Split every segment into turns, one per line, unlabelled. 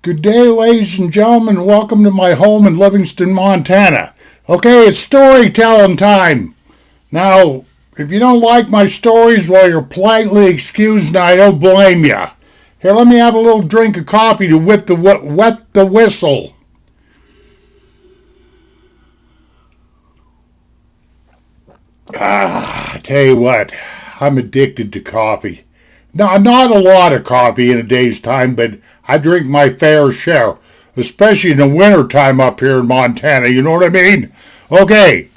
Good day, ladies and gentlemen. Welcome to my home in Livingston, Montana. Okay, it's storytelling time. Now, if you don't like my stories, well, you're politely excused and I don't blame you. Here, let me have a little drink of coffee to wet the whistle. I tell you what, I'm addicted to coffee. No, not a lot of coffee in a day's time, but I drink my fair share, especially in the wintertime up here in Montana, you know what I mean? Okay,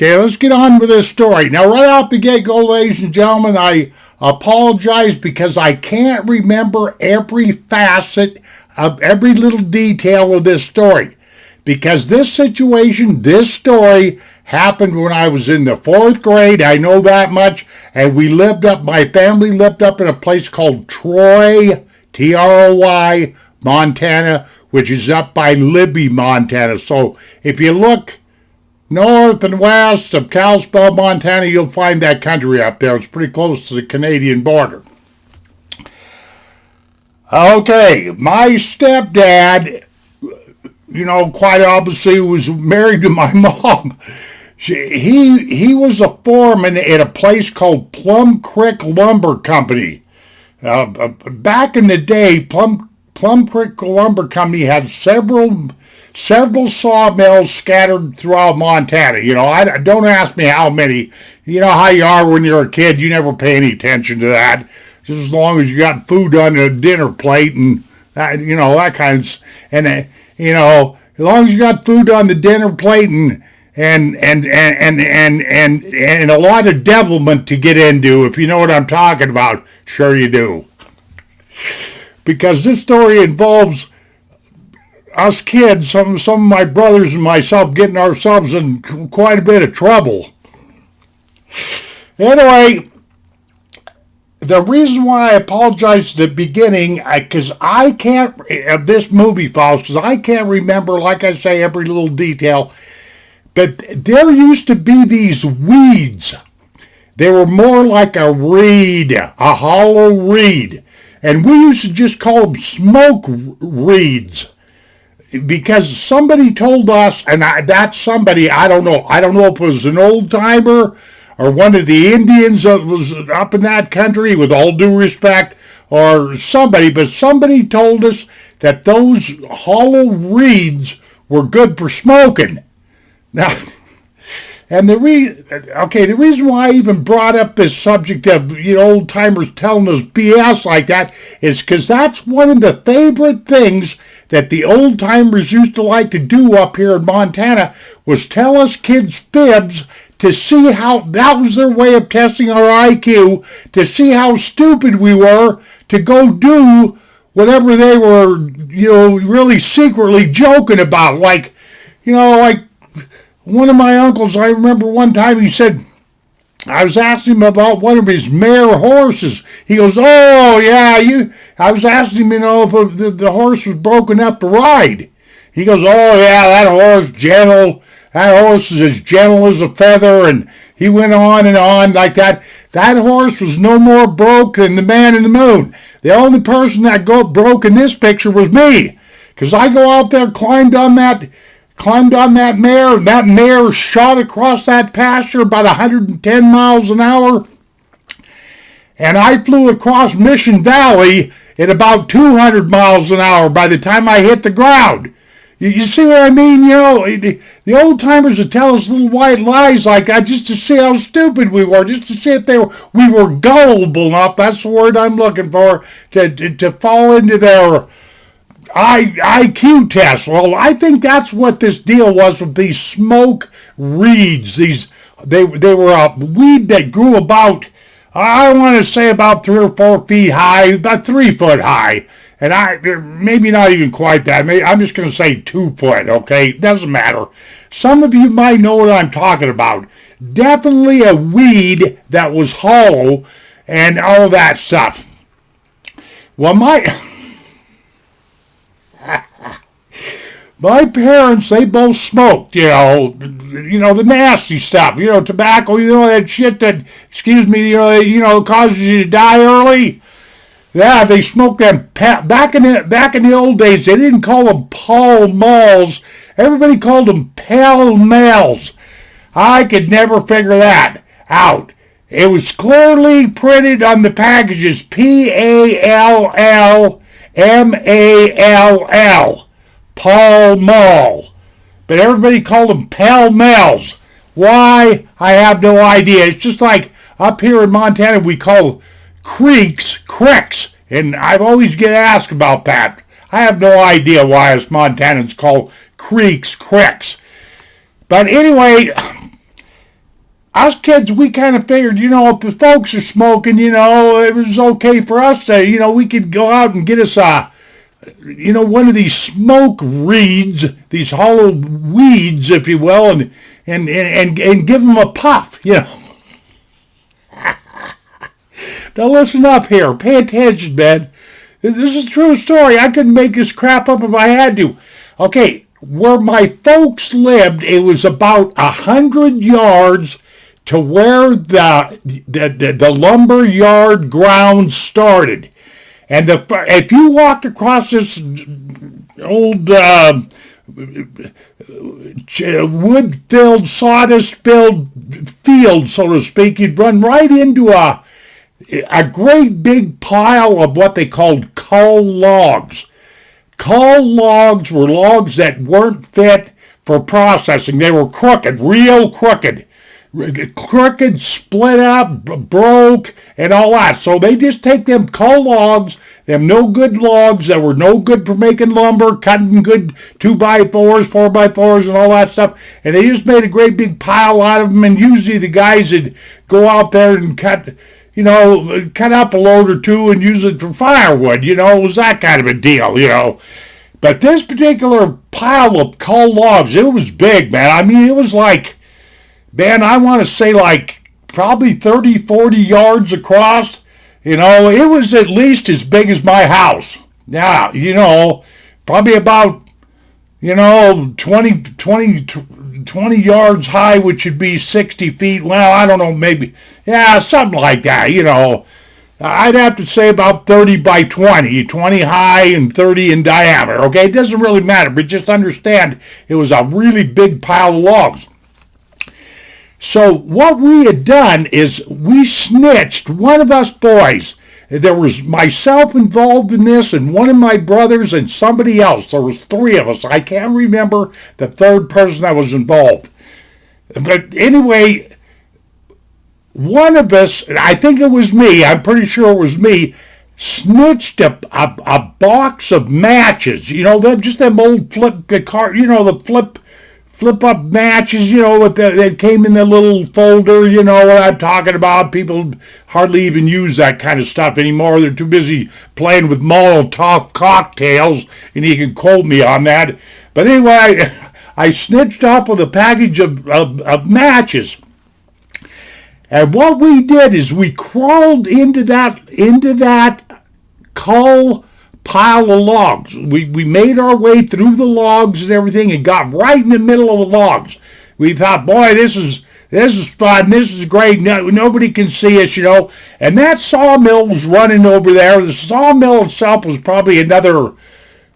let's get on with this story. Now, right off the get-go, ladies and gentlemen, I apologize because I can't remember every facet of every little detail of this story. Because this story happened when I was in the 4th grade, I know that much, and my family lived up in a place called Troy, Troy, Montana, which is up by Libby, Montana. So if you look north and west of Kalispell, Montana, you'll find that country up there. It's pretty close to the Canadian border. Okay, my stepdad, quite obviously was married to my mom. He was a foreman at a place called Plum Creek Lumber Company. Back in the day, Plum Creek Lumber Company had several sawmills scattered throughout Montana. Don't ask me how many. You know how you are when you're a kid. You never pay any attention to that. Just as long as you got food on the dinner plate and that, that kind of, and as long as you got food on the dinner plate and a lot of devilment to get into, if you know what I'm talking about. Sure you do. Because this story involves us kids, some of my brothers and myself, getting ourselves in quite a bit of trouble. Anyway, the reason why I apologize at the beginning, because I can't, of this movie, folks, because I can't remember, like I say, every little detail. But there used to be these weeds. They were more like a reed, a hollow reed. And we used to just call them smoke reeds. Because somebody told us, and that somebody, I don't know if it was an old timer or one of the Indians that was up in that country, with all due respect, or somebody, but somebody told us that those hollow reeds were good for smoking. Now, and the reason why I even brought up this subject of old timers telling us BS like that is because that's one of the favorite things that the old timers used to like to do up here in Montana, was tell us kids fibs to see how, that was their way of testing our IQ, to see how stupid we were to go do whatever they were, really secretly joking about. Like one of my uncles, I remember one time he said, I was asking him about one of his mare horses. He goes, oh, yeah, I was asking him, if the horse was broken up to ride. He goes, oh, yeah, that horse gentle. That horse is as gentle as a feather. And he went on and on like that. That horse was no more broke than the man in the moon. The only person that got broke in this picture was me. Because I go out there, climbed on that mare, and that mare shot across that pasture about 110 miles an hour, and I flew across Mission Valley at about 200 miles an hour by the time I hit the ground. You see what I mean? The old timers would tell us little white lies like that just to see how stupid we were, just to see if we were gullible enough, that's the word I'm looking for, to fall into their IQ test. Well, I think that's what this deal was with these smoke reeds. They were a weed that grew about, I want to say about 3 or 4 feet high, about 3 foot high. And maybe not even quite that. I'm just going to say 2 foot, okay? Doesn't matter. Some of you might know what I'm talking about. Definitely a weed that was hollow and all that stuff. Well, my parents, they both smoked, the nasty stuff, tobacco, that shit that, causes you to die early. Yeah, they smoked them back in the old days. They didn't call them Pall Malls. Everybody called them Pall Malls. I could never figure that out. It was clearly printed on the packages Pallmall, Pall Mall. But everybody called them Pall Malls. Why? I have no idea. It's just like up here in Montana we call creeks. And I've always get asked about that. I have no idea why us Montanans call creeks. But anyway, us kids, we kind of figured, if the folks are smoking, it was okay for us to, we could go out and get us one of these smoke reeds, these hollow weeds, if you will, and give them a puff, Now listen up here. Pay attention, man. This is a true story. I couldn't make this crap up if I had to. Okay, where my folks lived, it was about 100 yards to where the lumber yard ground started. And if you walked across this old wood-filled, sawdust-filled field, so to speak, you'd run right into a great big pile of what they called cull logs. Cull logs were logs that weren't fit for processing. They were crooked, real crooked. Crooked, split up, broke, and all that. So they just take them cull logs, them no good logs that were no good for making lumber, cutting good 2x4s, 4x4s, and all that stuff, and they just made a great big pile out of them, and usually the guys would go out there and cut up a load or two and use it for firewood, it was that kind of a deal, But this particular pile of cull logs, it was big, man. I mean, it was like, man, I want to say like probably 30, 40 yards across. It was at least as big as my house. Now, probably about, 20 yards high, which would be 60 feet. Well, I don't know, maybe, something like that, I'd have to say about 30 by 20 high and 30 in diameter, okay? It doesn't really matter, but just understand it was a really big pile of logs. So what we had done is we snitched one of us boys. There was myself involved in this and one of my brothers and somebody else. There was three of us. I can't remember the third person that was involved. But anyway, one of us, I think it was me, I'm pretty sure it was me, snitched a box of matches. Just them old flip up matches, that came in the little folder, what I'm talking about. People hardly even use that kind of stuff anymore. They're too busy playing with Molotov cocktails, and you can quote me on that. But anyway, I snitched off with a package of matches. And what we did is we crawled into that cull pile of logs. We made our way through the logs and everything and got right in the middle of the logs. We thought, boy, this is fun. This is great. Nobody can see us, And that sawmill was running over there. The sawmill itself was probably another,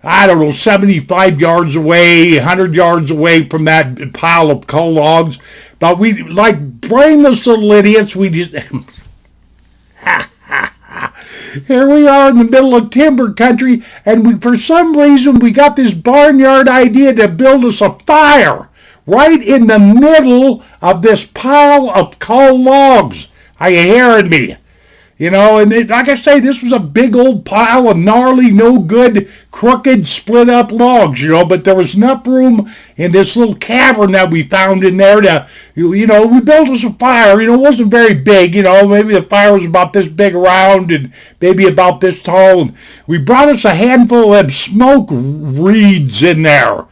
75 yards away, 100 yards away from that pile of coal logs. But we, like brainless little idiots, we just... Here we are in the middle of timber country, and for some reason we got this barnyard idea to build us a fire right in the middle of this pile of coal logs. Are you hearing me? And like I say, this was a big old pile of gnarly, no good, crooked, split up logs, but there was enough room in this little cavern that we found in there to, we built us a fire. It wasn't very big, maybe the fire was about this big around and maybe about this tall. And we brought us a handful of them smoke reeds in there.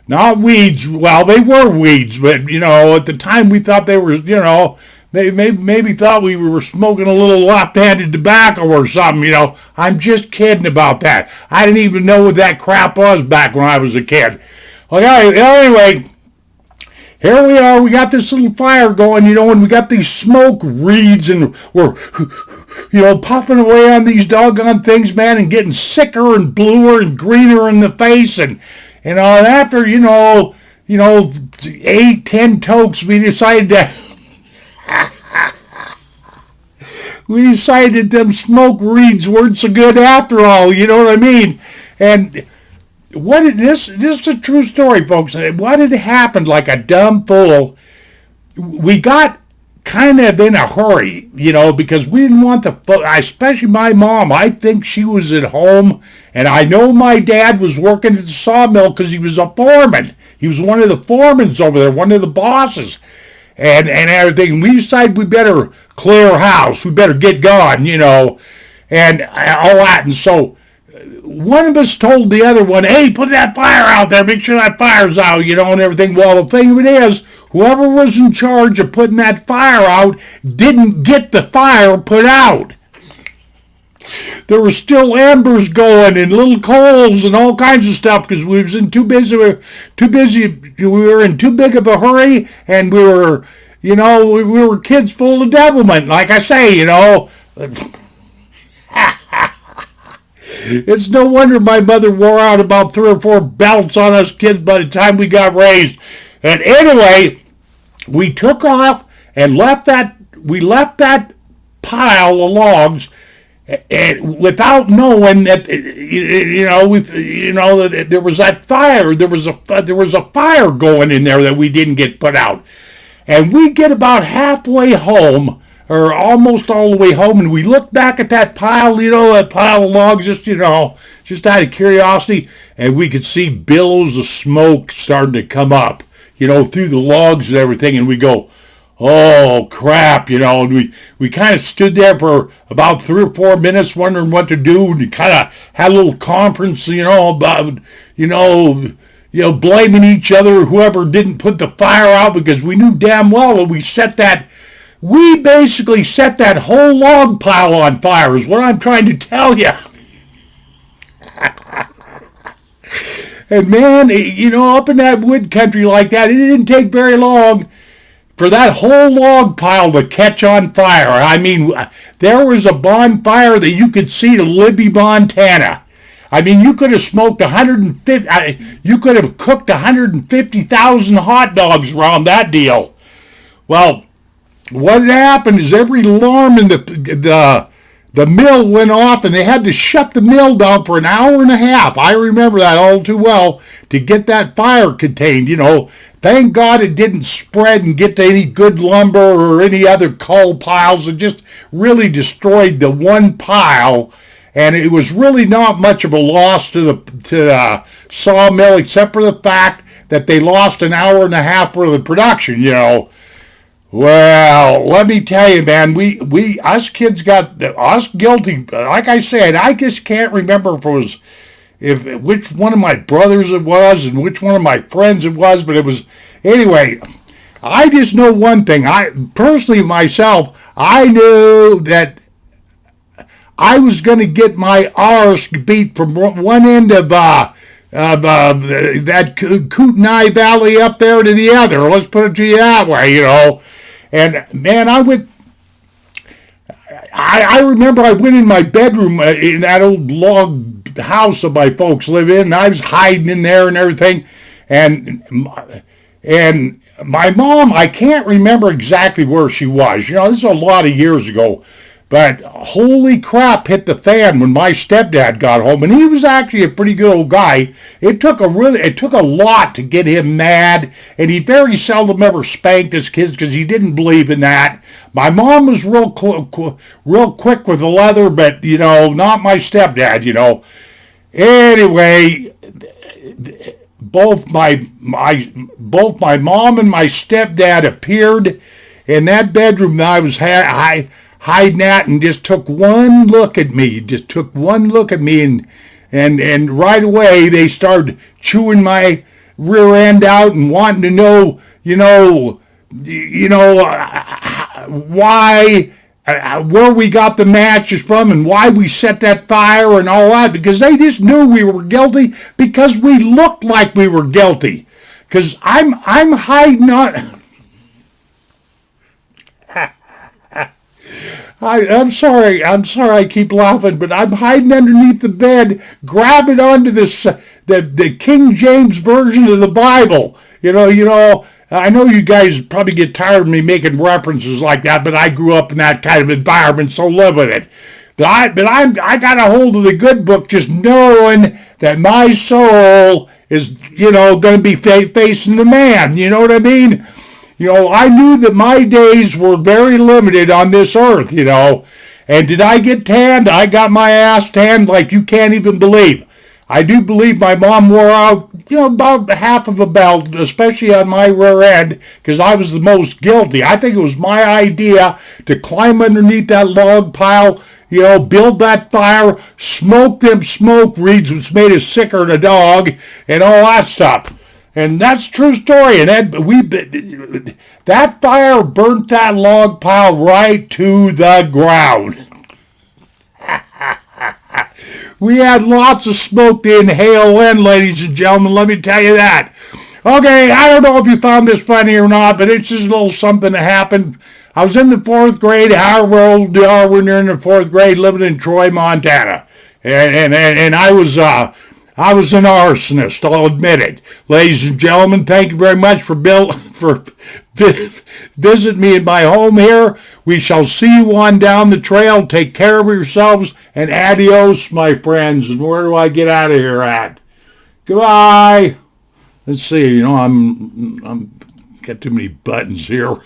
Not weeds. Well, they were weeds, but, at the time we thought they were, They maybe thought we were smoking a little left-handed tobacco or something, I'm just kidding about that. I didn't even know what that crap was back when I was a kid. Okay, anyway, here we are, we got this little fire going, and we got these smoke reeds, and we're, popping away on these doggone things, man, and getting sicker and bluer and greener in the face, and after, 8-10 tokes, we decided them smoke reeds weren't so good after all, you know what I mean? And this is a true story, folks. What had happened, like a dumb fool, we got kind of in a hurry, because we didn't want especially my mom. I think she was at home, and I know my dad was working at the sawmill because he was a foreman. He was one of the foremans over there, one of the bosses, and everything. We decided we better clear house. We better get gone, and all that. And so one of us told the other one, hey, put that fire out there, make sure that fire's out, and everything. Well, the thing of it is, whoever was in charge of putting that fire out didn't get the fire put out. There were still embers going and little coals and all kinds of stuff because we was in too busy. We were in too big of a hurry, and we were kids full of devilment, like I say, It's no wonder my mother wore out about 3 or 4 belts on us kids by the time we got raised. And anyway, we took off and left that pile of logs, and without knowing that that there was that fire. There was a fire going in there that we didn't get put out. And we get about halfway home, or almost all the way home, and we look back at that pile, that pile of logs, just out of curiosity, and we could see billows of smoke starting to come up, through the logs and everything, and we go, oh, crap, and we kind of stood there for about 3 or 4 minutes wondering what to do, and kind of had a little conference, about, blaming each other, whoever didn't put the fire out, because we knew damn well that we basically set that whole log pile on fire, is what I'm trying to tell you. And man, up in that wood country like that, it didn't take very long for that whole log pile to catch on fire. I mean, there was a bonfire that you could see to Libby, Montana. I mean, you could have smoked you could have cooked 150,000 hot dogs around that deal. Well, what had happened is every alarm in the mill went off, and they had to shut the mill down for an hour and a half. I remember that all too well, to get that fire contained. Thank God it didn't spread and get to any good lumber or any other coal piles. It just really destroyed the one pile, and it was really not much of a loss to the sawmill, except for the fact that they lost an hour and a half worth of production. Well, let me tell you, man, us kids got us guilty. Like I said, I just can't remember which one of my brothers it was and which one of my friends it was, but it was, anyway, I just know one thing. I personally, myself, I knew that I was going to get my arse beat from one end of that Kootenai Valley up there to the other. Let's put it to you that way, And man, I remember I went in my bedroom in that old log house that my folks live in, and I was hiding in there and everything. And my mom, I can't remember exactly where she was. This is a lot of years ago. But holy crap hit the fan when my stepdad got home, and he was actually a pretty good old guy. It took a lot to get him mad, and he very seldom ever spanked his kids because he didn't believe in that. My mom was real quick with the leather, but not my stepdad. Anyway, both my mom and my stepdad appeared in that bedroom that I was hiding at, and just took one look at me. And right away they started chewing my rear end out and wanting to know, why, where we got the matches from and why we set that fire and all that, because they just knew we were guilty because we looked like we were guilty. Because I'm hiding on. I'm sorry I keep laughing, but I'm hiding underneath the bed, grabbing onto this the King James version of the Bible. I know you guys probably get tired of me making references like that, but I grew up in that kind of environment, so live with it. I got a hold of the good book, just knowing that my soul is, going to be facing the man. You know what I mean? I knew that my days were very limited on this earth, And did I get tanned? I got my ass tanned like you can't even believe. I do believe my mom wore out, about half of a belt, especially on my rear end, because I was the most guilty. I think it was my idea to climb underneath that log pile, build that fire, smoke them smoke reeds, which made us sicker than a dog, and all that stuff. And that's a true story. And that fire burnt that log pile right to the ground. We had lots of smoke to inhale in, ladies and gentlemen, let me tell you that. Okay, I don't know if you found this funny or not, but it's just a little something that happened. I was in the 4th grade, however old you are when you're in the 4th grade, living in Troy, Montana. And I was an arsonist, I'll admit it. Ladies and gentlemen, thank you very much for visiting me in my home here. We shall see you on down the trail. Take care of yourselves, and adios, my friends. And where do I get out of here at? Goodbye. Let's see, I'm got too many buttons here.